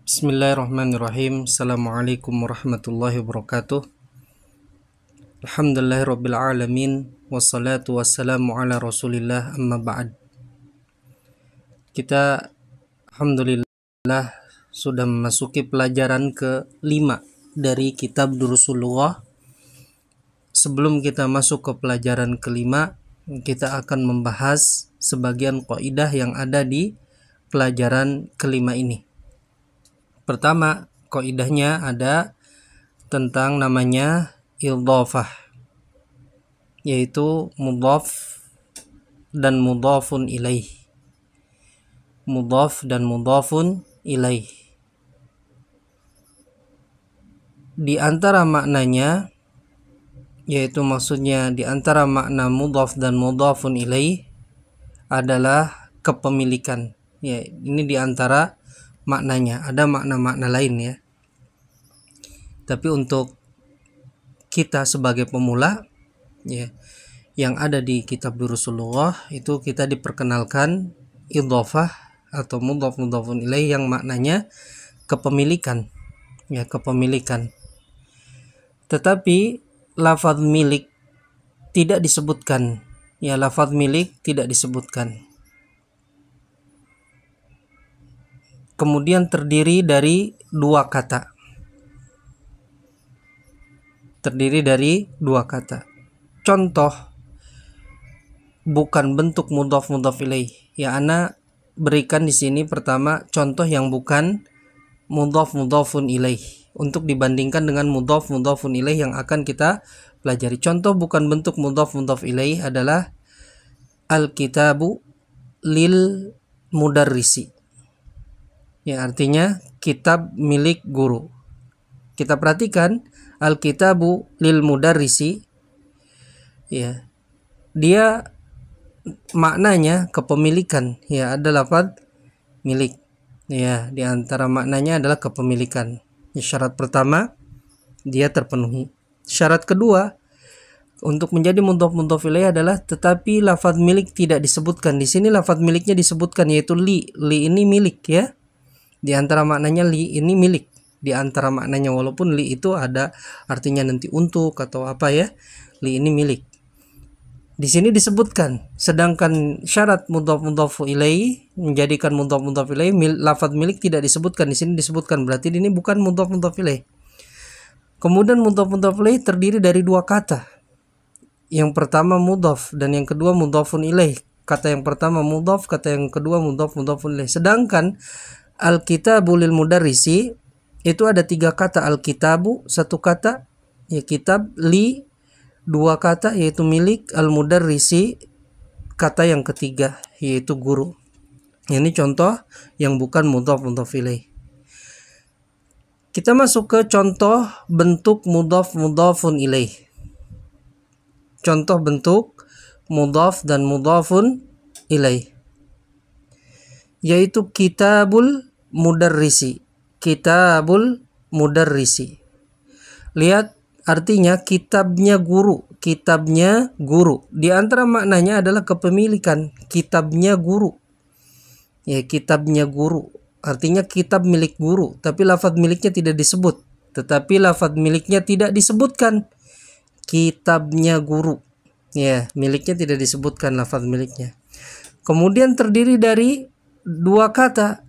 Bismillahirrahmanirrahim. Assalamualaikum warahmatullahi wabarakatuh. Alhamdulillahirabbil alamin wassalatu wassalamu ala Rasulillah amma ba'd. Kita alhamdulillah sudah memasuki pelajaran ke-5 dari kitab Durusullughah. Sebelum kita masuk ke pelajaran ke-5, kita akan membahas sebagian kaidah yang ada di pelajaran ke-5 ini. Pertama, kaidahnya ada tentang namanya idhafah, yaitu mudhaf dan mudhafun ilaih. Mudhaf dan mudhafun ilaih. Di antara maknanya, yaitu maksudnya di antara makna mudhaf dan mudhafun ilaih adalah kepemilikan. Ya, ini di antara maknanya. Ada makna-makna lain ya. Tapi untuk kita sebagai pemula ya, yang ada di kitab Durusullughah itu kita diperkenalkan idhafah atau mudhaf mudhafun ilaih yang maknanya kepemilikan. Ya, kepemilikan. Tetapi lafaz milik tidak disebutkan. Ya, lafaz milik tidak disebutkan. Kemudian terdiri dari dua kata. Contoh bukan bentuk mudhaf mudhaf ilaih. Ya, ana berikan di sini pertama contoh yang bukan mudhaf mudhafun ilaih untuk dibandingkan dengan mudhaf mudhafun ilaih yang akan kita pelajari. Contoh bukan bentuk mudhaf mudhaf ilaih adalah al-kitabu lil mudarrisi. Ya, artinya kitab milik guru. Kita perhatikan al-kitabu lil mudarrisi. Ya. Dia maknanya kepemilikan. Ya, ada lafaz milik. Ya, di antara maknanya adalah kepemilikan. Ya, syarat pertama dia terpenuhi. Syarat kedua untuk menjadi mudhaf mudhaf ilaih adalah tetapi lafaz milik tidak disebutkan. Di sini lafaz miliknya disebutkan yaitu li. Li ini milik ya. Di antara maknanya li ini milik. Di antara maknanya, walaupun li itu ada artinya nanti untuk atau apa ya. Li ini milik. Di sini disebutkan. Sedangkan syarat mudhaf mudhaf ilaih menjadikan mudhaf mudhaf ilaih lafaz milik tidak disebutkan. Di sini disebutkan. Berarti ini bukan mudhaf mudhaf ilaih. Kemudian mudhaf mudhaf ilaih terdiri dari dua kata. Yang pertama mudhaf dan yang kedua mudhafun ilaih. Kata yang pertama mudhaf, kata yang kedua mudhaf mudhafun ilaih. Sedangkan al-kitabu lil mudarrisi itu ada tiga kata. Al-kitabu satu kata, ya kitab, li dua kata yaitu milik, al-mudarrisi kata yang ketiga yaitu guru. Ini contoh yang bukan mudhaf mudhaf ilaih. Kita masuk ke contoh bentuk mudhaf mudhafun ilaih. Contoh bentuk mudhaf dan mudhafun ilaih, yaitu kitabul mudarrisi. Kitabul mudarrisi. Lihat artinya kitabnya guru. Kitabnya guru. Di antara maknanya adalah kepemilikan. Kitabnya guru. Ya, kitabnya guru. Artinya kitab milik guru. Tapi lafaz miliknya tidak disebut. Tetapi lafaz miliknya tidak disebutkan. Kitabnya guru. Ya, miliknya tidak disebutkan lafaz miliknya. Kemudian terdiri dari dua kata,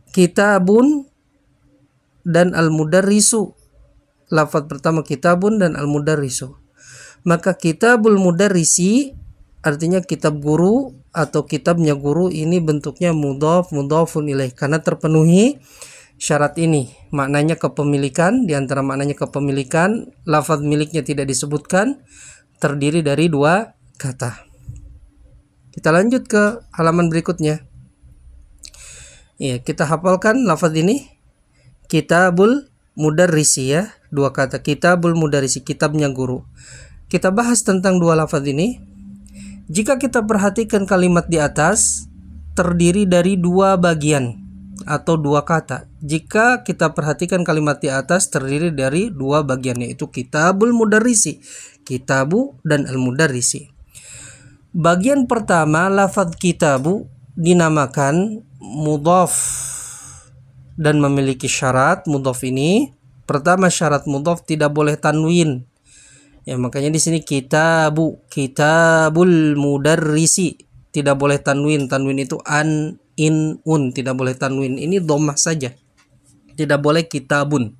kitabun dan al-mudarrisu. Lafaz pertama kitabun dan al-mudarrisu. Maka kitabul mudarrisi artinya kitab guru atau kitabnya guru, ini bentuknya mudhaf mudhafun ilaih karena terpenuhi syarat ini. Maknanya kepemilikan, di antara maknanya kepemilikan, lafaz miliknya tidak disebutkan, terdiri dari dua kata. Kita lanjut ke halaman berikutnya. Ya, kita hafalkan lafaz ini. Kitabul mudarrisi ya, dua kata. Kitabul mudarrisi, kitabnya guru. Kita bahas tentang dua lafaz ini. Jika kita perhatikan kalimat di atas terdiri dari dua bagian atau dua kata. Jika kita perhatikan kalimat di atas terdiri dari dua bagian, yaitu kitabul mudarrisi, kitabu dan al-mudarrisi. Bagian pertama lafaz kitabu dinamakan mudhaf dan memiliki syarat mudhaf ini. Pertama, syarat mudhaf tidak boleh tanwin. Ya, makanya di sini kitabul mudarrisi tidak boleh tanwin. Tanwin itu an, in, un, tidak boleh tanwin. Ini dhammah saja. Tidak boleh kitabun.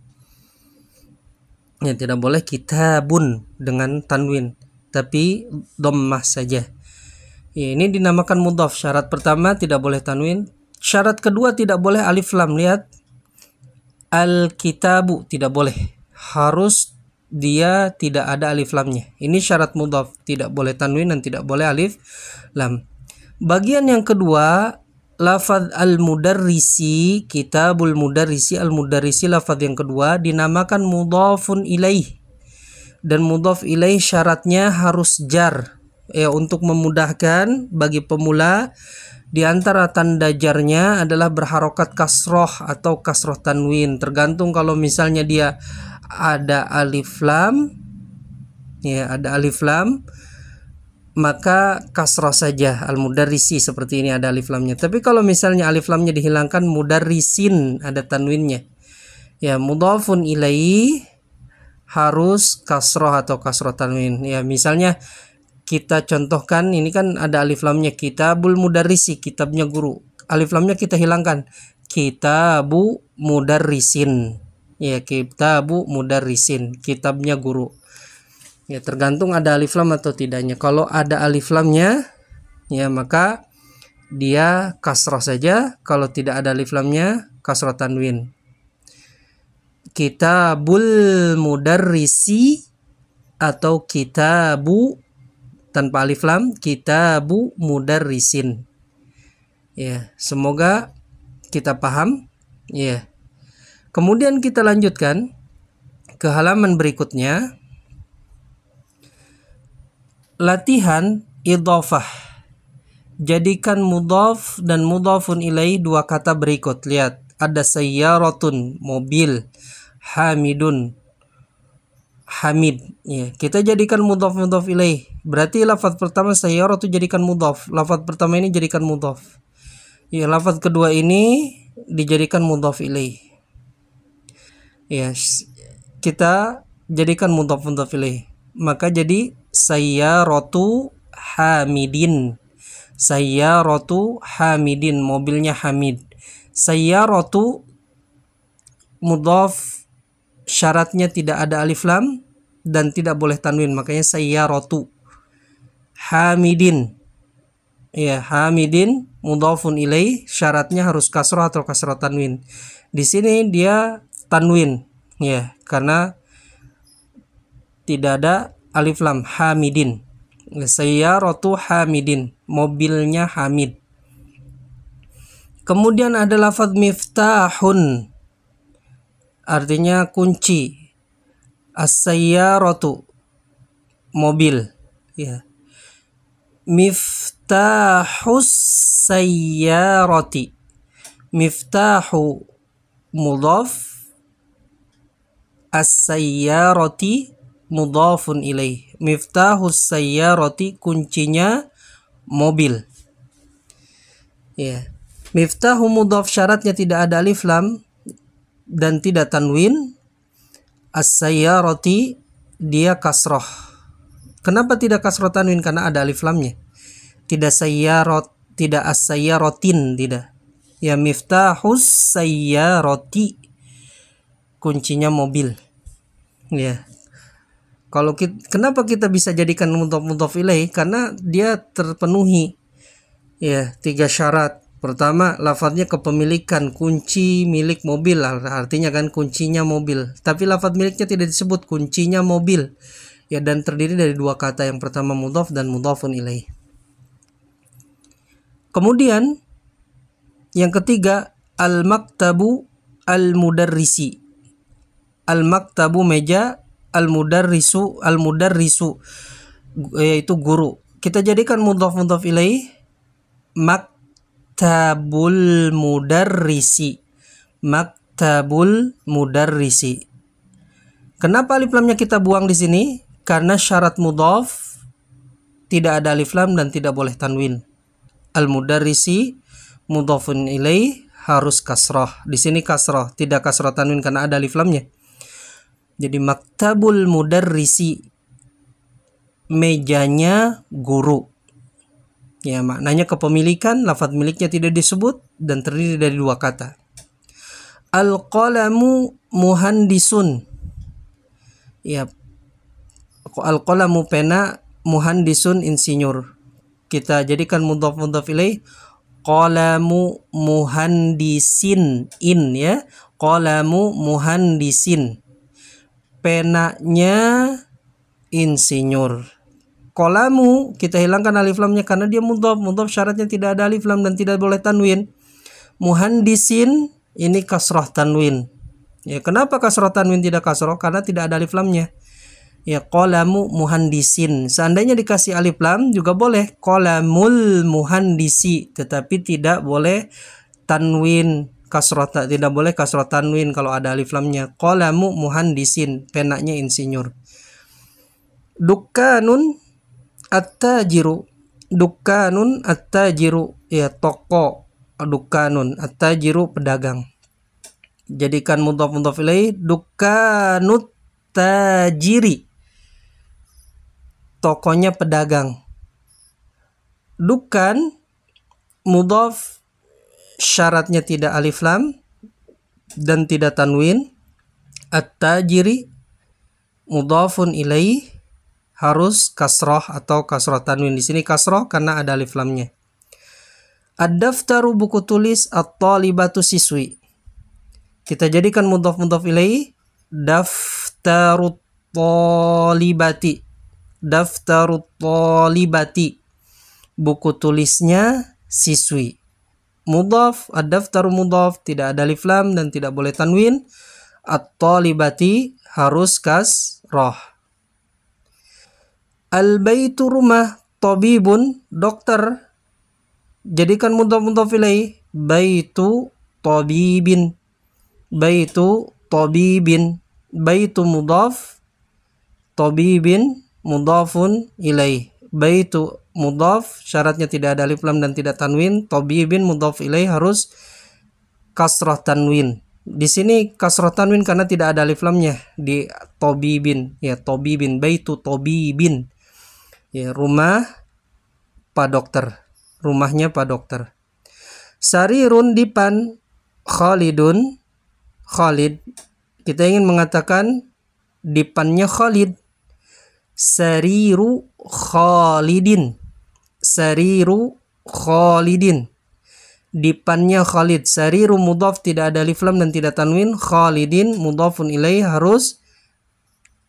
Ya, tidak boleh kitabun dengan tanwin, tapi dhammah saja. Ya, ini dinamakan mudhaf. Syarat pertama tidak boleh tanwin. Syarat kedua tidak boleh alif lam. Lihat, al-kitabu tidak boleh. Harus dia tidak ada alif lamnya. Ini syarat mudhaf, tidak boleh tanwin dan tidak boleh alif lam. Bagian yang kedua, lafaz al-mudarrisi, kitabul mudarrisi, al-mudarrisi lafaz yang kedua dinamakan mudhafun ilaih. Dan mudhaf ilaih syaratnya harus jar. Ya, untuk memudahkan bagi pemula, di antara tanda jarnya adalah berharokat kasroh atau kasroh tanwin. Tergantung, kalau misalnya dia ada alif lam, ya ada alif lam, maka kasroh saja al-mudarrisi, seperti ini ada alif lamnya. Tapi kalau misalnya alif lamnya dihilangkan, mudarrisin ada tanwinnya. Ya, mudhafun ilaih harus kasroh atau kasroh tanwin. Ya, misalnya kita contohkan, ini kan ada alif lamnya, kitabul mudarrisi, kitabnya guru. Alif lamnya kita hilangkan, kitabu mudarrisin. Ya, kitabu mudarrisin, kitabnya guru. Ya, tergantung ada alif lam atau tidaknya. Kalau ada alif lamnya, ya maka dia kasroh saja. Kalau tidak ada alif lamnya, kasroh tanwin. Kitabul mudarrisi atau kitabu tanpa alif lam, kitabu mudarrisin. Ya, semoga kita paham. Ya. Kemudian kita lanjutkan ke halaman berikutnya. Latihan idhofah. Jadikan mudhaf dan mudhafun ilaih dua kata berikut. Lihat, ada sayyaratun, mobil, hamidun, hamid. Ya, kita jadikan mudhaf ilaih. Berarti lafaz pertama sayyaratu jadikan mudhaf. Lafaz pertama ini jadikan mudhaf. Ya, lafaz kedua ini dijadikan mudhaf ilaih. Ya, kita jadikan mudhaf ilaih. Maka jadi sayyaratu hamidin. Sayyaratu hamidin, mobilnya Hamid. Sayyaratu mudhaf, syaratnya tidak ada alif lam dan tidak boleh tanwin, makanya sayyaratu. Hamidin, ya hamidin mudhafun ilaih, syaratnya harus kasroh atau kasroh tanwin. Di sini dia tanwin, ya karena tidak ada alif lam. Hamidin, sayyaratu hamidin, mobilnya Hamid. Kemudian ada lafaz miftahun, artinya kunci. As-sayyaratu, mobil, ya. Miftahus sayyarati, miftahu mudhaf, as-sayyarati mudhafun ilaih. Miftahus sayyarati, kuncinya mobil. Ya. Miftahu mudhaf, syaratnya tidak ada alif lam dan tidak tanwin. As-sayyarati, dia kasroh. Kenapa tidak kasroh tanwin? Karena ada alif lamnya. Tidak sayyarat, tidak as-sayyaratin, tidak. Ya, miftahus sayyarati, kuncinya mobil. Ya. Kalau kenapa kita bisa jadikan mudhaf ilaih? Karena dia terpenuhi ya 3 syarat. Pertama, lafadznya kepemilikan, kunci milik mobil, artinya kan kuncinya mobil. Tapi lafadz miliknya tidak disebut, kuncinya mobil. Ya, dan terdiri dari 2 kata, yang pertama mudhaf dan mudhafun ilaih. Kemudian yang ketiga, al-maktabu al-mudarrisi. Al-maktabu meja, al-mudarrisu yaitu guru. Kita jadikan mudhaf ilaih, maktabul mudarrisi. Maktabul mudarrisi. Kenapa alif lamnya kita buang di sini? Karena syarat mudhaf tidak ada alif lam dan tidak boleh tanwin. Al-mudarrisi mudhafun ilaih harus kasroh. Di sini kasroh, tidak kasroh tanwin karena ada alif lamnya. Jadi maktabul mudarrisi, mejanya guru. Ya, maknanya kepemilikan, lafadz miliknya tidak disebut dan terdiri dari dua kata. Al-qalamu muhandisun. Ya, al-qalamu pena, muhandisun insinyur. Kita jadikan mudhaf ilaih, qalamu muhandisin in ya. Qalamu muhandisin. Penanya insinyur. Qalamu kita hilangkan alif lamnya karena dia mudhaf. Mudhaf syaratnya tidak ada alif lam dan tidak boleh tanwin. Muhandisin ini kasroh tanwin. Ya, kenapa kasroh tanwin tidak kasroh? Karena tidak ada alif lamnya. Ya, qalamu muhandisin. Seandainya dikasih alif lam juga boleh qalamul muhandisi, tetapi tidak boleh tanwin kasroh, tidak boleh kasroh tanwin kalau ada alif lamnya. Qalamu muhandisin, penanya insinyur. Dukkanun at-tajiru. Dukkanun at-tajiru, ya toko. Dukkanun at-tajiru, pedagang. Jadikan mudhaf ilaih, dukkanut tajiri, tokonya pedagang. Dukkan mudhaf syaratnya tidak alif lam dan tidak tanwin. At-tajiri mudhafun ilaih harus kasroh atau kasroh tanwin. Di sini kasroh karena ada alif lamnya. Ad-daftaru, buku tulis. At-talibatu, siswi. Kita jadikan mudhaf ilaih, daftarut talibati. Daftarut talibati, buku tulisnya siswi. Mudhaf, ad-daftaru mudhaf, tidak ada alif lam dan tidak boleh tanwin. At-talibati harus kasroh. Al-baitu, rumah. Tabibun, dokter. Jadikan mudhaf ilaih, baitu tabibin. Baitu tabibin. Baitu mudhaf, tabibin mudhafun ilaih. Baitu mudhaf syaratnya tidak ada alif lam dan tidak tanwin. Tabibin mudhaf ilaih harus kasrah tanwin. Di sini kasrah tanwin karena tidak ada alif lamnya di tabibin. Ya, tabibin, baitu tabibin. Ya, rumah Pak Dokter. Rumahnya Pak Dokter. Sarirun, dipan. Khalidun, Khalid. Kita ingin mengatakan dipannya Khalid. Sariru Khalidin. Sariru Khalidin. Dipannya Khalid. Sariru mudhaf tidak ada alif lam dan tidak tanwin. Khalidin mudhafun ilaih harus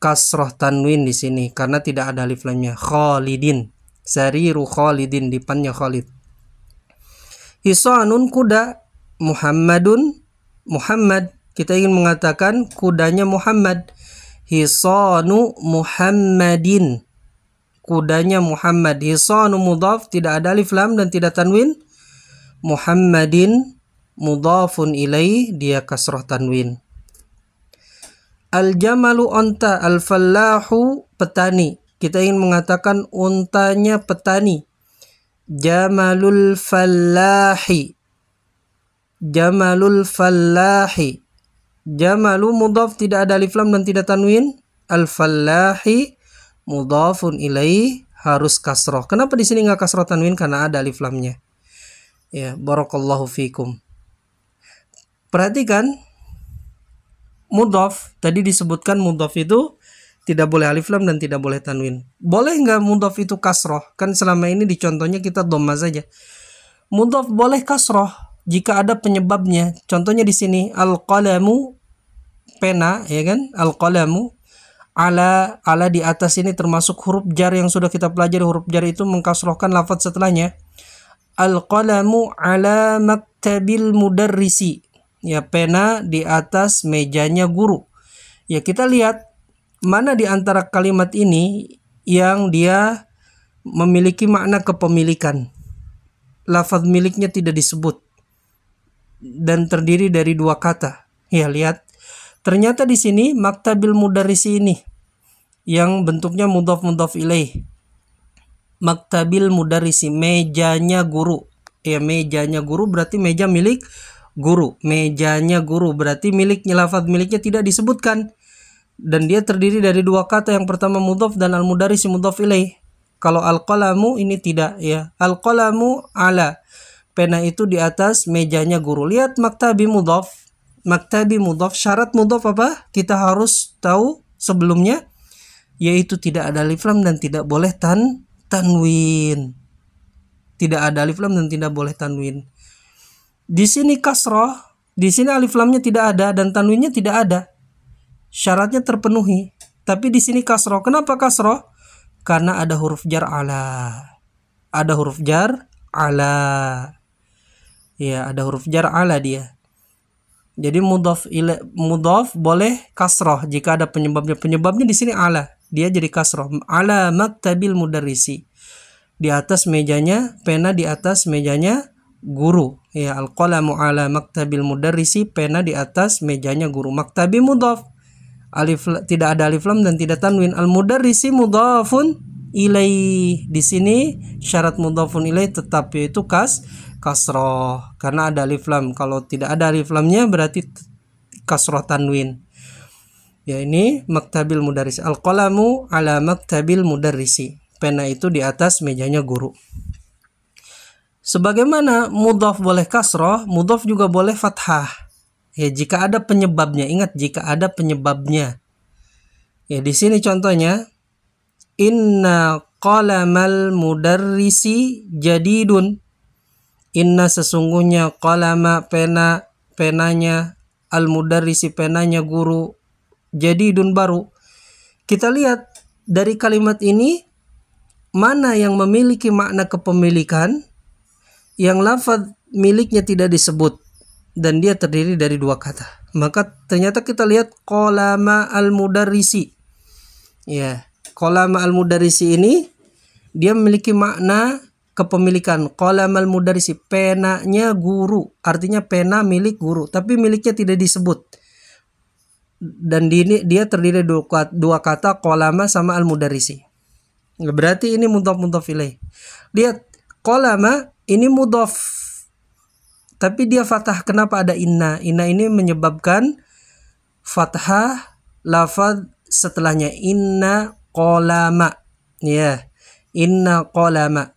kasroh tanwin di sini karena tidak ada alif lamnya. Khalidin. Sariru Khalidin, dipannya Khalid. Hisanun, kuda. Muhammadun, Muhammad. Kita ingin mengatakan kudanya Muhammad. Hisanu Muhammadin, kudanya Muhammad. Hisanu mudhaf tidak ada alif lam dan tidak tanwin. Muhammadin mudhafun ilaih, dia kasroh tanwin. Al-jamalu, onta. Al-fallahu, petani. Kita ingin mengatakan untanya petani. Jamalul fallahi. Jamalul fallahi. Jamalu mudhaf tidak ada alif lam dan tidak tanwin. Al-fallahi mudhafun ilaih harus kasroh. Kenapa di sini nggak kasroh tanwin? Karena ada alif lamnya. Ya, barakallahu fikum. Perhatikan mudhaf tadi disebutkan mudhaf itu tidak boleh alif lam dan tidak boleh tanwin. Boleh nggak mudhaf itu kasroh? Kan selama ini di contohnya kita dhamma saja. Mudhaf boleh kasroh jika ada penyebabnya. Contohnya di sini al-qalamu, pena, ya kan? Al-qalamu, ala di atas ini termasuk huruf jar yang sudah kita pelajari. Huruf jar itu mengkasrohkan lafaz setelahnya. Al-qalamu ala maktabil mudarrisi. Ya, pena di atas mejanya guru. Ya, kita lihat mana di antara kalimat ini yang dia memiliki makna kepemilikan. Lafaz miliknya tidak disebut dan terdiri dari dua kata. Ya, lihat. Ternyata di sini maktabil mudarrisi ini yang bentuknya mudhaf ilaih. Maktabil mudarrisi, mejanya guru. Ya, mejanya guru berarti meja milik guru. Mejanya guru berarti miliknya, lafaz miliknya tidak disebutkan. Dan dia terdiri dari dua kata, yang pertama mudhaf dan al-mudarris mudhaf ilaih. Kalau al-qalamu ini tidak ya. Al-qalamu ala, pena itu di atas mejanya guru. Lihat maktabi mudhaf. Maktabi mudhaf, syarat mudhaf apa? Kita harus tahu sebelumnya, yaitu tidak ada alif lam dan tidak boleh tanwin. Tidak ada alif lam dan tidak boleh tanwin. Di sini kasroh, di sini alif lamnya tidak ada dan tanwinnya tidak ada. Syaratnya terpenuhi. Tapi di sini kasroh. Kenapa kasroh? Karena ada huruf jar ala. Ada huruf jar ala. Ya, ada huruf jar ala dia. Jadi mudhaf boleh kasroh jika ada penyebabnya. Penyebabnya di sini ala. Dia jadi kasroh. Ala maktabil mudarrisi. Di atas mejanya pena, di atas mejanya guru. Ya, al-qalamu ala maktabil mudarrisi, pena di atas mejanya guru. Maktabi mudhaf. Tidak ada alif lam dan tidak tanwin. Al-mudarrisi mudhafun ilaih. Di sini syarat mudhafun ilaih tetap, yaitu kasroh karena ada alif lam. Kalau tidak ada alif lamnya berarti kasroh tanwin. Ya, ini maktabil mudarrisi. Al-qalamu ala maktabil mudarrisi. Pena itu di atas mejanya guru. Sebagaimana mudhaf boleh kasroh, mudhaf juga boleh fathah. Ya, jika ada penyebabnya. Ingat, jika ada penyebabnya. Ya, di sini contohnya, inna qalamal mudarrisi jadidun. Inna sesungguhnya qalama penanya, al mudarrisi penanya guru, jadidun baru. Kita lihat dari kalimat ini mana yang memiliki makna kepemilikan, yang lafaz miliknya tidak disebut dan dia terdiri dari dua kata. Maka ternyata kita lihat qalama al-mudarrisi. Ya, qalama al-mudarrisi ini dia memiliki makna kepemilikan. Qalama al-mudarrisi, penanya guru. Artinya pena milik guru, tapi miliknya tidak disebut. Dan dia terdiri dari dua kata, qalama sama al-mudarrisi. Berarti ini mudhaf ilaih. Lihat, qalama ini mudhaf, tapi dia fathah. Kenapa ada inna? Inna ini menyebabkan fathah lafaz setelahnya. Inna qalama. Ya, inna qalama.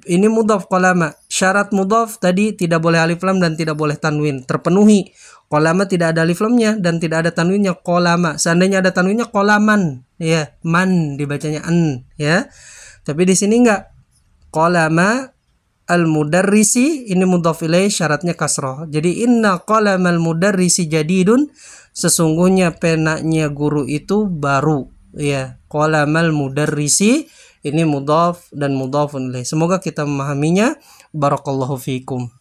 Ini mudhaf qalama. Syarat mudhaf tadi tidak boleh alif lam dan tidak boleh tanwin. Terpenuhi. Qalama tidak ada alif lamnya dan tidak ada tanwinnya. Qalama. Seandainya ada tanwinnya qalaman. Ya, man dibacanya an. Ya. Tapi di sini enggak. Qalama al-mudarrisi, ini mudhaf ilaih, syaratnya kasroh. Jadi inna qalamal mudarrisi jadidun, sesungguhnya penanya guru itu baru. Ya, qalamal mudarrisi ini mudhaf dan mudhafun ilaih. Semoga kita memahaminya. Barakallahu fiikum.